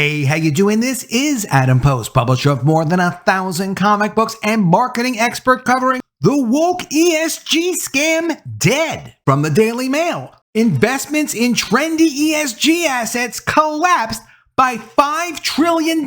Hey, how you doing? This is Adam Post, publisher of more than 1,000 comic books and marketing expert covering the woke ESG scam dead. From the Daily Mail, investments in trendy ESG assets collapsed by $5 trillion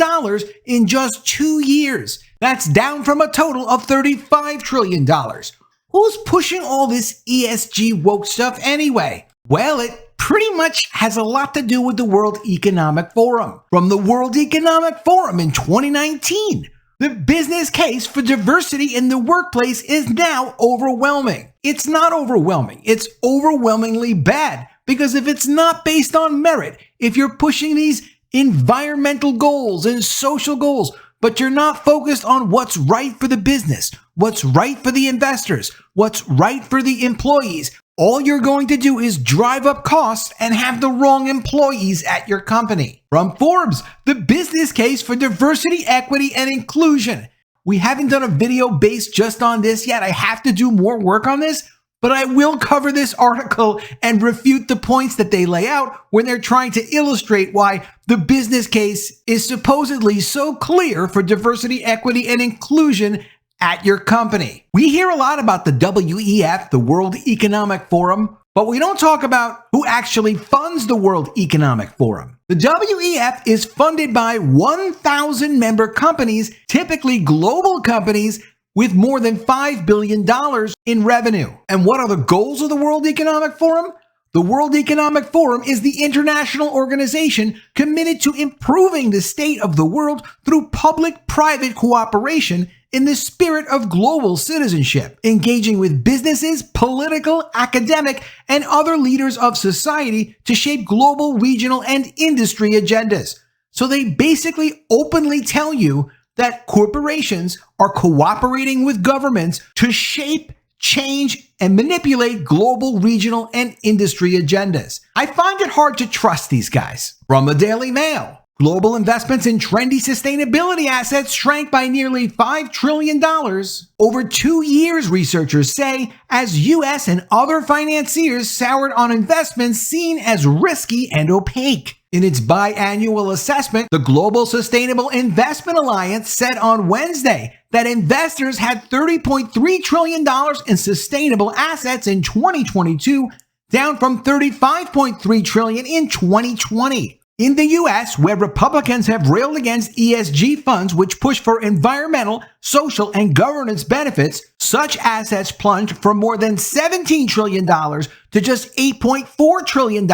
in just 2 years. That's down from a total of $35 trillion. Who's pushing all this ESG woke stuff anyway? Well, it pretty much has a lot to do with the World Economic Forum. From the World Economic Forum in 2019, the business case for diversity in the workplace is now overwhelming. It's not overwhelming. It's overwhelmingly bad, because if it's not based on merit, if you're pushing these environmental goals and social goals, but you're not focused on what's right for the business, what's right for the investors, what's right for the employees, all you're going to do is drive up costs and have the wrong employees at your company. From Forbes, the business case for diversity, equity, and inclusion. We haven't done a video based just on this yet. I have to do more work on this, but I will cover this article and refute the points that they lay out when they're trying to illustrate why the business case is supposedly so clear for diversity, equity, and inclusion at your company. We hear a lot about the WEF, the World Economic Forum, but we don't talk about who actually funds the World Economic Forum. The WEF is funded by 1,000 member companies, typically global companies, with more than $5 billion in revenue. And what are the goals of the World Economic Forum? The World Economic Forum is the international organization committed to improving the state of the world through public-private cooperation in the spirit of global citizenship, engaging with businesses, political, academic, and other leaders of society to shape global, regional, and industry agendas. So they basically openly tell you that corporations are cooperating with governments to shape, change, and manipulate global, regional, and industry agendas. I find it hard to trust these guys. From the Daily Mail, global investments in trendy sustainability assets shrank by nearly $5 trillion over 2 years, researchers say, as U.S. and other financiers soured on investments seen as risky and opaque. In its biannual assessment, the Global Sustainable Investment Alliance said on Wednesday that investors had $30.3 trillion in sustainable assets in 2022, down from $35.3 trillion in 2020. In the U.S., where Republicans have railed against ESG funds which push for environmental, social, and governance benefits, such assets plunged from more than $17 trillion to just $8.4 trillion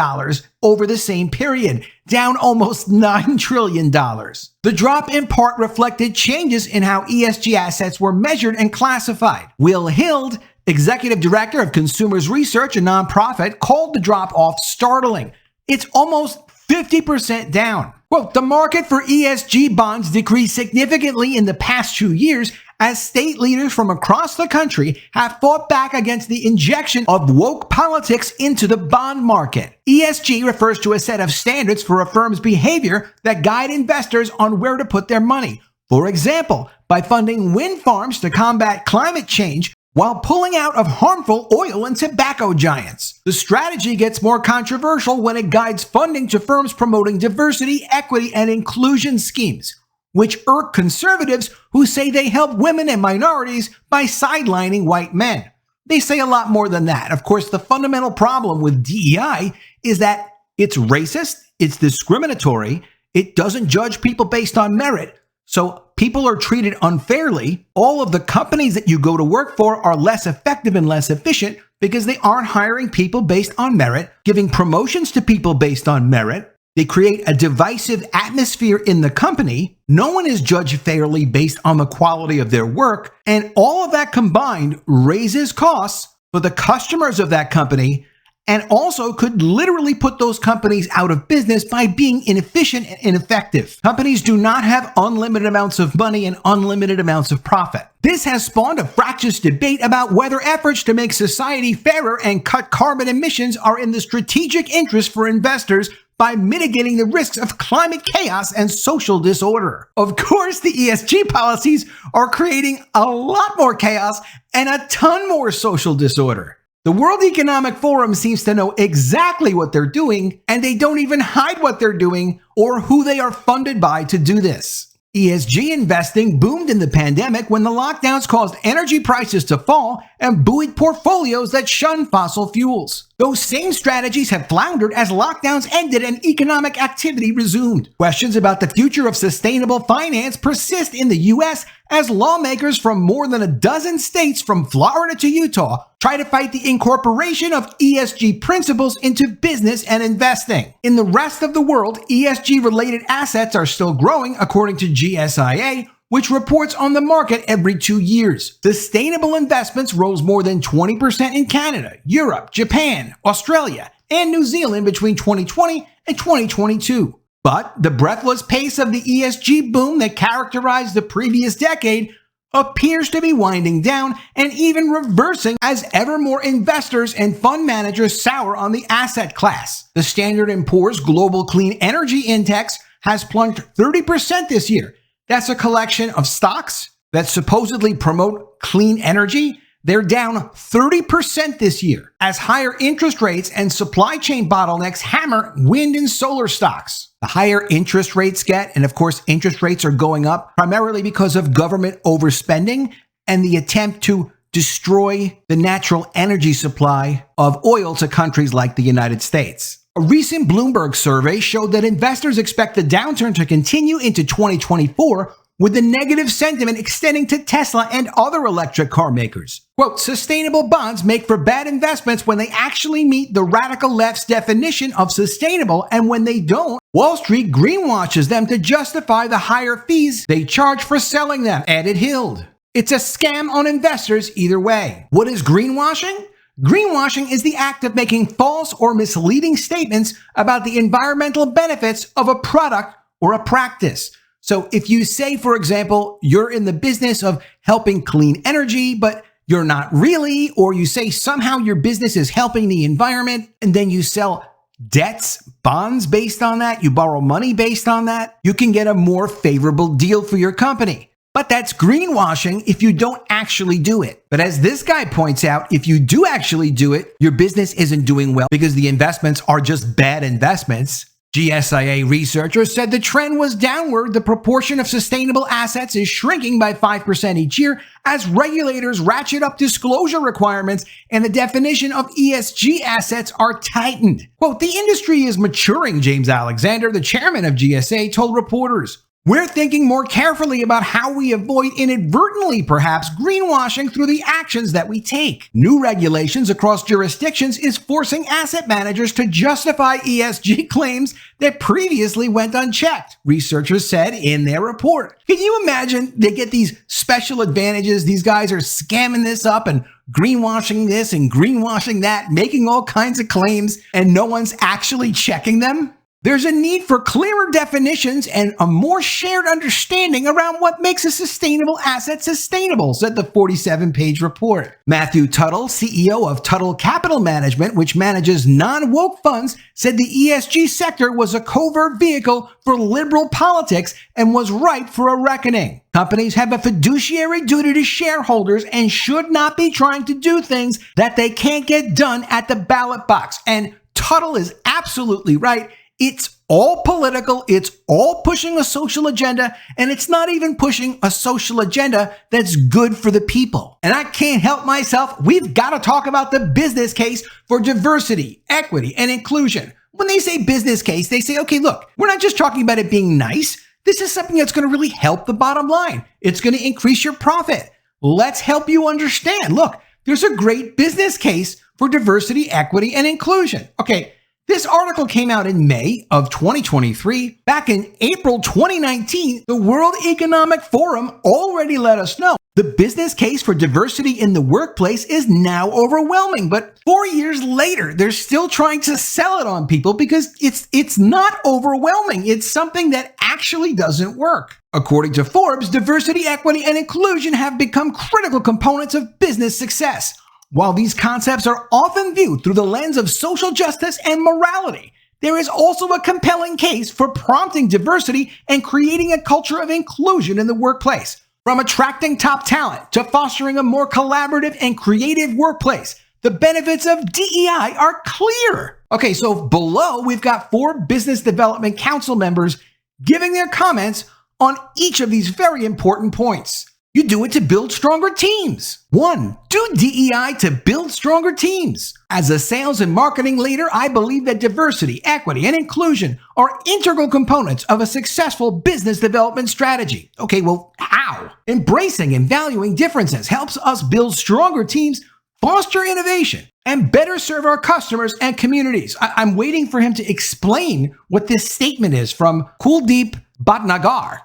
over the same period, down almost $9 trillion. The drop in part reflected changes in how ESG assets were measured and classified. Will Hild, executive director of Consumers Research, a nonprofit, called the drop-off startling. It's almost 50% down. Quote, the market for ESG bonds decreased significantly in the past 2 years as state leaders from across the country have fought back against the injection of woke politics into the bond market. ESG refers to a set of standards for a firm's behavior that guide investors on where to put their money. For example, by funding wind farms to combat climate change, while pulling out of harmful oil and tobacco giants. The strategy gets more controversial when it guides funding to firms promoting diversity, equity, and inclusion schemes, which irk conservatives who say they help women and minorities by sidelining white men. They say a lot more than that. Of course, the fundamental problem with DEI is that it's racist, it's discriminatory, it doesn't judge people based on merit, so people are treated unfairly. All of the companies that you go to work for are less effective and less efficient because they aren't hiring people based on merit, giving promotions to people based on merit. They create a divisive atmosphere in the company. No one is judged fairly based on the quality of their work. And all of that combined raises costs for the customers of that company, and also could literally put those companies out of business by being inefficient and ineffective. Companies do not have unlimited amounts of money and unlimited amounts of profit. This has spawned a fractious debate about whether efforts to make society fairer and cut carbon emissions are in the strategic interest for investors by mitigating the risks of climate chaos and social disorder. Of course, the ESG policies are creating a lot more chaos and a ton more social disorder. The World Economic Forum seems to know exactly what they're doing, and they don't even hide what they're doing or who they are funded by to do this. ESG investing boomed in the pandemic when the lockdowns caused energy prices to fall and buoyed portfolios that shun fossil fuels. Those same strategies have floundered as lockdowns ended and economic activity resumed. Questions about the future of sustainable finance persist in the U.S. as lawmakers from more than a dozen states from Florida to Utah try to fight the incorporation of ESG principles into business and investing. In the rest of the world, ESG-related assets are still growing, according to GSIA, which reports on the market every 2 years. Sustainable investments rose more than 20% in Canada, Europe, Japan, Australia, and New Zealand between 2020 and 2022. But the breathless pace of the ESG boom that characterized the previous decade appears to be winding down and even reversing as ever more investors and fund managers sour on the asset class. The Standard & Poor's Global Clean Energy Index has plunged 30% this year. That's a collection of stocks that supposedly promote clean energy. They're down 30% this year as higher interest rates and supply chain bottlenecks hammer wind and solar stocks. The higher interest rates get, and of course interest rates are going up primarily because of government overspending and the attempt to destroy the natural energy supply of oil to countries like the United States. A recent Bloomberg survey showed that investors expect the downturn to continue into 2024, with the negative sentiment extending to Tesla and other electric car makers. Quote, sustainable bonds make for bad investments when they actually meet the radical left's definition of sustainable, and when they don't, Wall Street greenwashes them to justify the higher fees they charge for selling them, added Hild. It's a scam on investors either way. What is greenwashing? Greenwashing is the act of making false or misleading statements about the environmental benefits of a product or a practice. So if you say, for example, you're in the business of helping clean energy, but you're not really, or you say somehow your business is helping the environment, and then you sell debts, bonds based on that, you borrow money based on that, you can get a more favorable deal for your company. But that's greenwashing if you don't actually do it. But as this guy points out, if you do actually do it, your business isn't doing well because the investments are just bad investments. GSIA researchers said the trend was downward. The proportion of sustainable assets is shrinking by 5% each year as regulators ratchet up disclosure requirements and the definition of ESG assets are tightened. Quote, the industry is maturing, James Alexander, the chairman of GSA, told reporters. We're thinking more carefully about how we avoid inadvertently, perhaps, greenwashing through the actions that we take. New regulations across jurisdictions is forcing asset managers to justify ESG claims that previously went unchecked, researchers said in their report. Can you imagine they get these special advantages? These guys are scamming this up and greenwashing this and greenwashing that, making all kinds of claims, and no one's actually checking them? There's a need for clearer definitions and a more shared understanding around what makes a sustainable asset sustainable, said the 47-page report. Matthew Tuttle, CEO of Tuttle Capital Management, which manages non-woke funds, said the ESG sector was a covert vehicle for liberal politics and was ripe for a reckoning. Companies have a fiduciary duty to shareholders and should not be trying to do things that they can't get done at the ballot box. And Tuttle is absolutely right. It's all political, it's all pushing a social agenda, and it's not even pushing a social agenda that's good for the people. And I can't help myself, we've got to talk about the business case for diversity, equity, and inclusion. When they say business case, they say, okay, look, we're not just talking about it being nice. This is something that's going to really help the bottom line. It's going to increase your profit. Let's help you understand. Look, there's a great business case for diversity, equity, and inclusion. Okay. This article came out in May of 2023. Back in April 2019, the World Economic Forum already let us know the business case for diversity in the workplace is now overwhelming. But 4 years later, they're still trying to sell it on people because it's not overwhelming. It's something that actually doesn't work. According to Forbes, diversity, equity, and inclusion have become critical components of business success. While these concepts are often viewed through the lens of social justice and morality, there is also a compelling case for prompting diversity and creating a culture of inclusion in the workplace. From attracting top talent to fostering a more collaborative and creative workplace, The benefits of DEI are clear. Okay, so below we've got 4 business development council members giving their comments on each of these very important points. You do it to build stronger teams. 1. Do DEI to build stronger teams. As a sales and marketing leader, I believe that diversity, equity, and inclusion are integral components of a successful business development strategy. Okay, well, how? Embracing and valuing differences helps us build stronger teams, foster innovation, and better serve our customers and communities. I'm waiting for him to explain what this statement is from Kuldeep Bhatnagar.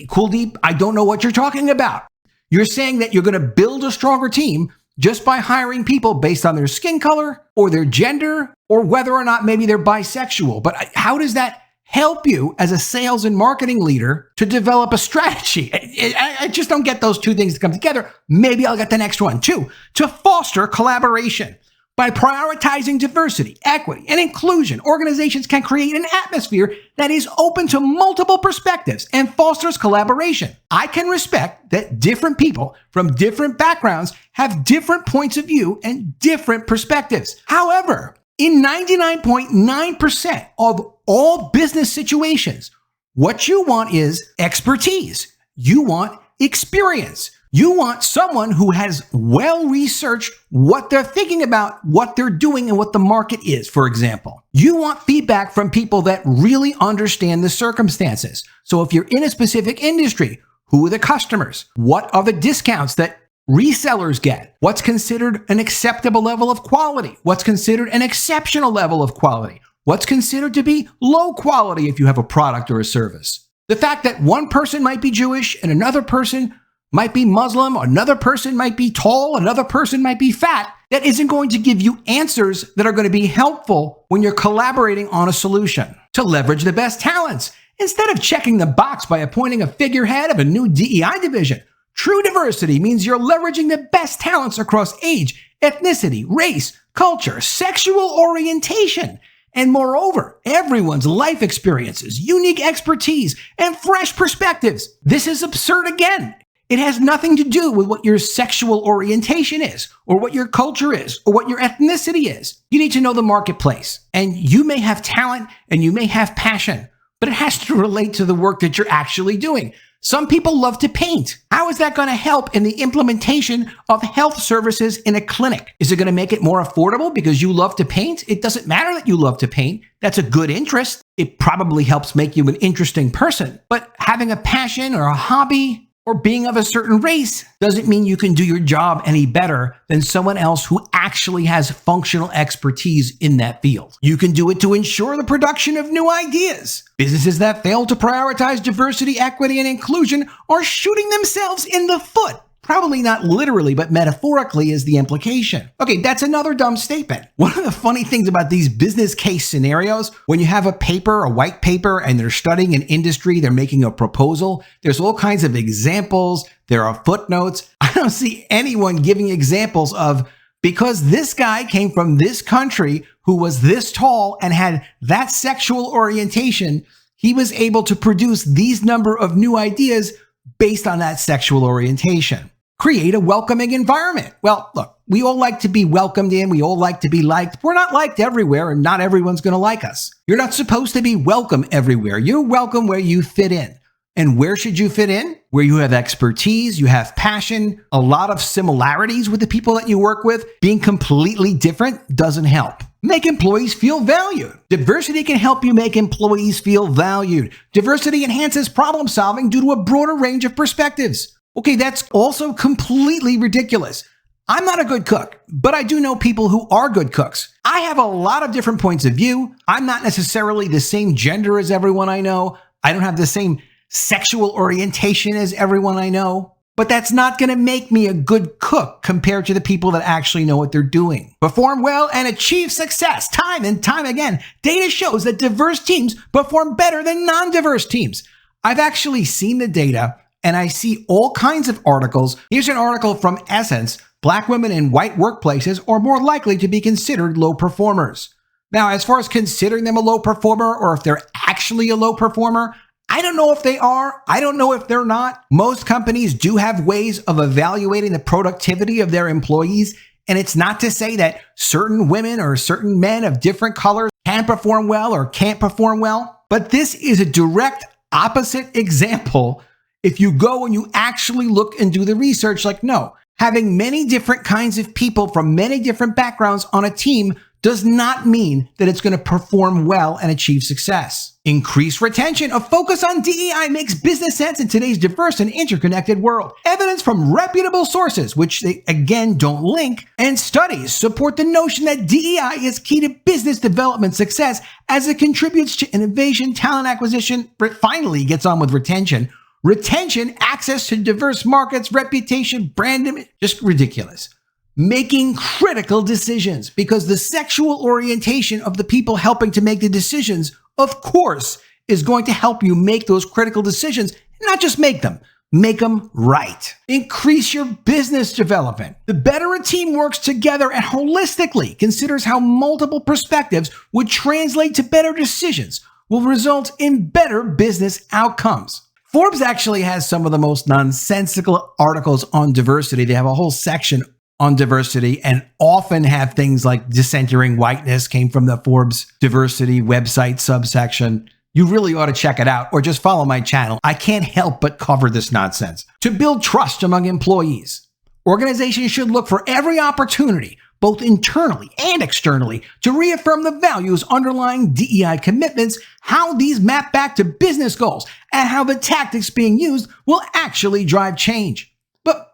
Kuldeep, I don't know what you're talking about. You're saying that you're going to build a stronger team just by hiring people based on their skin color or their gender or whether or not maybe they're bisexual. But how does that help you as a sales and marketing leader to develop a strategy? I just don't get those two things to come together. Maybe I'll get the next one. 2, to foster collaboration. By prioritizing diversity, equity, and inclusion, organizations can create an atmosphere that is open to multiple perspectives and fosters collaboration. I can respect that different people from different backgrounds have different points of view and different perspectives. However, in 99.9% of all business situations, what you want is expertise. You want experience. You want someone who has well-researched what they're thinking about, what they're doing, and what the market is, for example. You want feedback from people that really understand the circumstances. So if you're in a specific industry, who are the customers? What are the discounts that resellers get? What's considered an acceptable level of quality? What's considered an exceptional level of quality? What's considered to be low quality if you have a product or a service? The fact that one person might be Jewish and another person might be Muslim, another person might be tall, another person might be fat, that isn't going to give you answers that are going to be helpful when you're collaborating on a solution. To leverage the best talents, instead of checking the box by appointing a figurehead of a new DEI division, true diversity means you're leveraging the best talents across age, ethnicity, race, culture, sexual orientation, and moreover, everyone's life experiences, unique expertise, and fresh perspectives. This is absurd again. It has nothing to do with what your sexual orientation is, or what your culture is, or what your ethnicity is. You need to know the marketplace. And you may have talent and you may have passion, but it has to relate to the work that you're actually doing. Some people love to paint. How is that going to help in the implementation of health services in a clinic? Is it going to make it more affordable because you love to paint? It doesn't matter that you love to paint. That's a good interest. It probably helps make you an interesting person. But having a passion or a hobby or being of a certain race doesn't mean you can do your job any better than someone else who actually has functional expertise in that field. You can do it to ensure the production of new ideas. Businesses that fail to prioritize diversity, equity, and inclusion are shooting themselves in the foot. Probably not literally, but metaphorically is the implication. Okay, that's another dumb statement. One of the funny things about these business case scenarios, when you have a paper, a white paper, and they're studying an industry, they're making a proposal, there's all kinds of examples, there are footnotes. I don't see anyone giving examples of, because this guy came from this country who was this tall and had that sexual orientation, he was able to produce these number of new ideas based on that sexual orientation. Create a welcoming environment. Well, look, we all like to be welcomed in. We all like to be liked. We're not liked everywhere, and not everyone's going to like us. You're not supposed to be welcome everywhere. You're welcome where you fit in. And where should you fit in? Where you have expertise, you have passion, a lot of similarities with the people that you work with. Being completely different doesn't help. Make employees feel valued. Diversity can help you make employees feel valued. Diversity enhances problem solving due to a broader range of perspectives. Okay, that's also completely ridiculous. I'm not a good cook, but I do know people who are good cooks. I have a lot of different points of view. I'm not necessarily the same gender as everyone I know. I don't have the same sexual orientation as everyone I know. But that's not going to make me a good cook compared to the people that actually know what they're doing. Perform well and achieve success time and time again. Data shows that diverse teams perform better than non-diverse teams. I've actually seen the data, and I see all kinds of articles. Here's an article from Essence. Black women in white workplaces are more likely to be considered low performers. Now, as far as considering them a low performer or if they're actually a low performer, I don't know if they are. I don't know if they're not. Most companies do have ways of evaluating the productivity of their employees And it's not to say that certain women or certain men of different colors can perform well or can't perform well, but this is a direct opposite example. If you go and you actually look and do the research, like, no, having many different kinds of people from many different backgrounds on a team does not mean that it's going to perform well and achieve success. Increase retention. A focus on DEI makes business sense in today's diverse and interconnected world. Evidence from reputable sources, which they again don't link, and studies support the notion that DEI is key to business development success as it contributes to innovation, talent acquisition, finally gets on with retention. Retention, access to diverse markets, reputation, brand image, just ridiculous. Making critical decisions, because the sexual orientation of the people helping to make the decisions, of course, is going to help you make those critical decisions, and not just make them right. Increase your business development. The better a team works together and holistically considers how multiple perspectives would translate to better decisions, will result in better business outcomes. Forbes actually has some of the most nonsensical articles on diversity. They have a whole section on diversity and often have things like decentering whiteness came from the Forbes diversity website subsection. You really ought to check it out or just follow my channel. I can't help but cover this nonsense. To build trust among employees, organizations should look for every opportunity, both internally and externally, to reaffirm the values underlying DEI commitments, how these map back to business goals, and how the tactics being used will actually drive change. But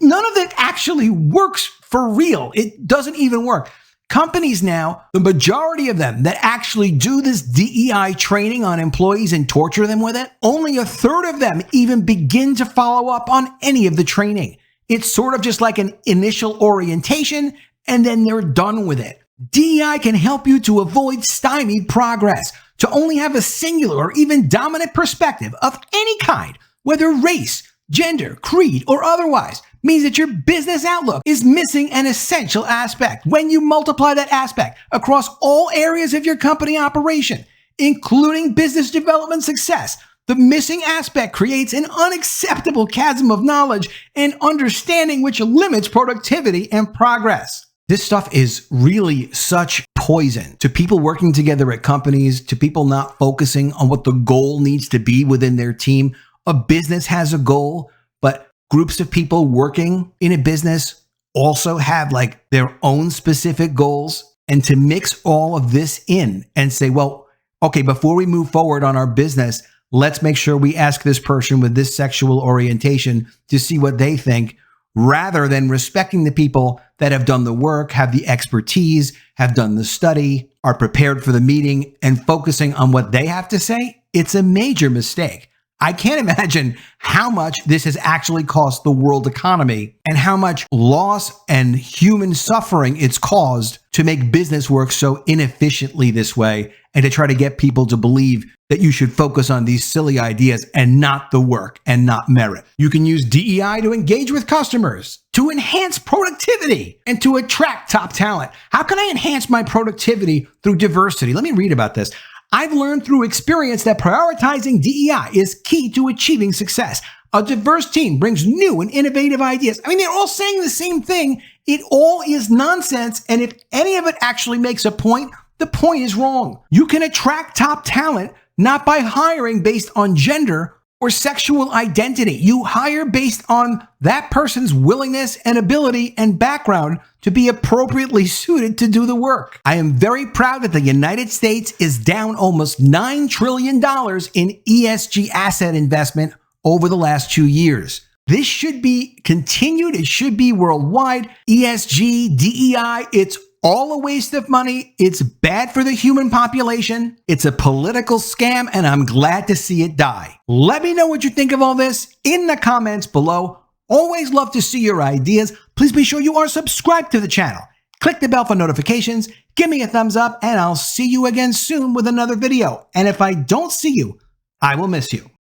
none of it actually works for real. It doesn't even work. Companies now, the majority of them that actually do this DEI training on employees and torture them with it, only a third of them even begin to follow up on any of the training. It's sort of just like an initial orientation, and then they're done with it. DEI can help you to avoid stymied progress, to only have a singular or even dominant perspective of any kind, whether race, gender, creed, or otherwise, means that your business outlook is missing an essential aspect. When you multiply that aspect across all areas of your company operation, including business development success, the missing aspect creates an unacceptable chasm of knowledge and understanding which limits productivity and progress. This stuff is really such poison to people working together at companies, to people not focusing on what the goal needs to be within their team. A business has a goal, but groups of people working in a business also have like their own specific goals. And to mix all of this in and say, well, okay, before we move forward on our business, let's make sure we ask this person with this sexual orientation to see what they think, rather than respecting the people that have done the work, have the expertise, have done the study, are prepared for the meeting, and focusing on what they have to say. It's a major mistake. I can't imagine how much this has actually cost the world economy and how much loss and human suffering it's caused to make business work so inefficiently this way, and to try to get people to believe that you should focus on these silly ideas and not the work and not merit. You can use DEI to engage with customers, to enhance productivity, and to attract top talent. How can I enhance my productivity through diversity? Let me read about this. I've learned through experience that prioritizing DEI is key to achieving success. A diverse team brings new and innovative ideas. I mean, they're all saying the same thing. It all is nonsense. And if any of it actually makes a point, the point is wrong. You can attract top talent not by hiring based on gender or sexual identity. You hire based on that person's willingness and ability and background to be appropriately suited to do the work. I am very proud that the United States is down almost $9 trillion in ESG asset investment over the last 2 years. This should be continued. It should be worldwide. ESG, DEI, it's all a waste of money. It's bad for the human population. It's a political scam, and I'm glad to see it die. Let me know what you think of all this in the comments below. Always love to see your ideas. Please be sure you are subscribed to the channel. Click the bell for notifications. Give me a thumbs up, and I'll see you again soon with another video. And if I don't see you, I will miss you.